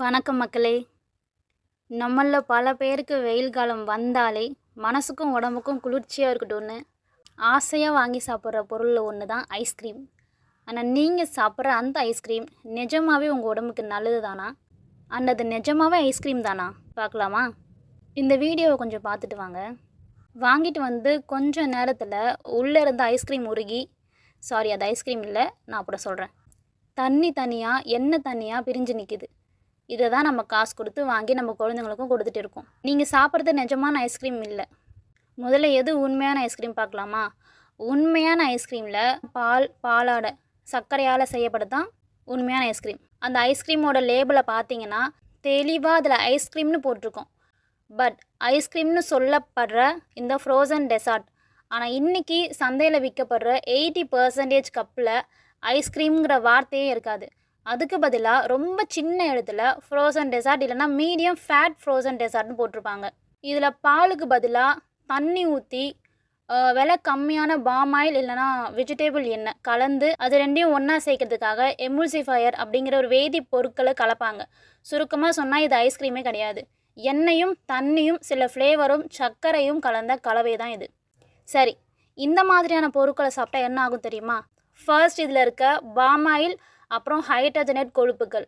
வணக்கம் மக்களே. நம்மள பல பேருக்கு வெயில் காலம் வந்தாலே மனசுக்கும் உடம்புக்கும் குளிர்ச்சியாக இருக்கட்டும்னு ஆசையாக வாங்கி சாப்பிட்ற பொருளில் ஒன்று தான் ஐஸ்கிரீம். ஆனால் நீங்கள் சாப்பிட்ற அந்த ஐஸ்கிரீம் நிஜமாகவே உங்கள் உடம்புக்கு நல்லது தானா? அது நிஜமாகவே ஐஸ்கிரீம் தானா? பார்க்கலாமா? இந்த வீடியோவை கொஞ்சம் பார்த்துட்டு வாங்க. வாங்கிட்டு வந்து கொஞ்சம் நேரத்தில் உள்ளே இருந்த ஐஸ்கிரீம் உருகி, அது ஐஸ்கிரீம் இல்லை, நான் அப்புறம் சொல்கிறேன், தண்ணி தனியாக எண்ணெய் தனியாக பிரிஞ்சு நிற்கிது. இதை தான் நம்ம காசு கொடுத்து வாங்கி நம்ம குழந்தைங்களுக்கும் கொடுத்துட்டு இருக்கோம். நீங்கள் சாப்பிட்றது நிஜமான ஐஸ்கிரீம் இல்லை. முதல்ல எது உண்மையான ஐஸ்கிரீம் பார்க்கலாமா? உண்மையான ஐஸ்கிரீமில் பாலாடை சர்க்கரையால் செய்யப்பட்டது தான் உண்மையான ஐஸ்கிரீம். அந்த ஐஸ்கிரீமோட லேபிளை பார்த்தீங்கன்னா தெளிவாக அதில் ஐஸ்கிரீம்னு போட்டிருக்கோம். பட் ஐஸ்கிரீம்னு சொல்லப்படுற இந்த ஃப்ரோசன் டெசார்ட், ஆனால் இன்றைக்கி சந்தையில் விற்கப்படுற 80% கப்பில் ஐஸ்கிரீம்ங்கிற வார்த்தையே இருக்காது. அதுக்கு பதிலாக ரொம்ப சின்ன இடத்துல ஃப்ரோசன் டெசார்ட் இல்லைனா மீடியம் ஃபேட் ஃப்ரோசன் டெசார்ட்னு போட்டிருப்பாங்க. இதில் பாலுக்கு பதிலாக தண்ணி ஊற்றி விலை கம்மியான பாம் ஆயில் இல்லைனா வெஜிடேபிள் எண்ணெய் கலந்து அது ரெண்டையும் ஒன்றா சேர்க்கறதுக்காக எமுல்சிஃபயர் அப்படிங்கிற ஒரு வேதி பொருட்களை கலப்பாங்க. சுருக்கமாக சொன்னால் இது ஐஸ்கிரீமே கிடையாது. எண்ணெயும் தண்ணியும் சில ஃப்ளேவரும் சர்க்கரையும் கலந்த கலவை தான் இது. சரி, இந்த மாதிரியான பொருட்களை சாப்பிட்டா என்ன ஆகும் தெரியுமா? ஃபர்ஸ்ட் இதில் இருக்க பாம் ஆயில், அப்புறம் ஹைட்ரஜனேட் கொழுப்புகள்,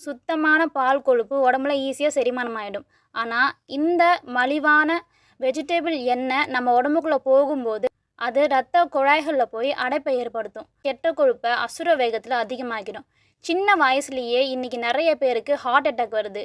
சுத்தமான பால் கொழுப்பு உடம்புல ஈஸியாக செரிமானம் ஆகிடும். ஆனால் இந்த மலிவான வெஜிடபிள் எண்ணெய் நம்ம உடம்புக்குள்ளே போகும்போது அது இரத்த குழாய்களில் போய் அடைப்பை ஏற்படுத்தும். கெட்ட கொழுப்பை அசுர வேகத்தில் அதிகமாகிடும். சின்ன வயசுலேயே இன்றைக்கி நிறைய பேருக்கு ஹார்ட் அட்டாக் வருது,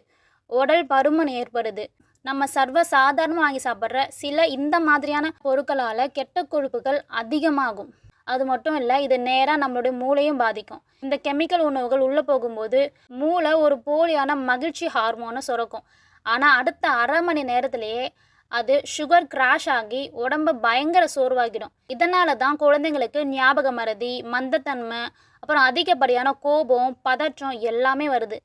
உடல் பருமன் ஏற்படுது. நம்ம சர்வ சாதாரணமாக வாங்கி சாப்பிட்ற சில இந்த மாதிரியான பொருட்களால் கெட்ட கொழுப்புகள் அதிகமாகும். அது மட்டும் இல்லை, இது நேராக நம்மளுடைய மூளையும் பாதிக்கும். இந்த கெமிக்கல் உணவுகள் உள்ளே போகும்போது மூளை ஒரு போலியான மகிழ்ச்சி ஹார்மோனை சுரக்கும். ஆனால் அடுத்த அரை மணி நேரத்திலேயே அது சுகர் கிராஷ் ஆகி உடம்பு பயங்கர சோர்வாகிடும். இதனால தான் குழந்தைங்களுக்கு ஞாபக மறதி, மந்தத்தன்மை, அப்புறம் அதிகப்படியான கோபம், பதற்றம் எல்லாமே வருது.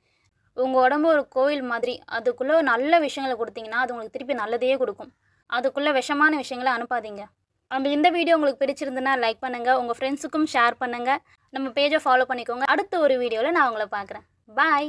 உங்கள் உடம்பு ஒரு கோயில் மாதிரி. அதுக்குள்ளே நல்ல விஷயங்களை கொடுத்தீங்கன்னா அது உங்களுக்கு திருப்பி நல்லதையே கொடுக்கும். அதுக்குள்ளே விஷமான விஷயங்களை அனுப்பாதீங்க. இந்த வீடியோ உங்களுக்கு பிடிச்சிருந்துன்னா லைக் பண்ணுங்கள், உங்கள் ஃப்ரெண்ட்ஸுக்கும் ஷேர் பண்ணுங்கள், நம்ம பேஜை ஃபாலோ பண்ணிக்கோங்க. அடுத்த ஒரு வீடியோவில் நான் உங்களை பார்க்குறேன். பாய்.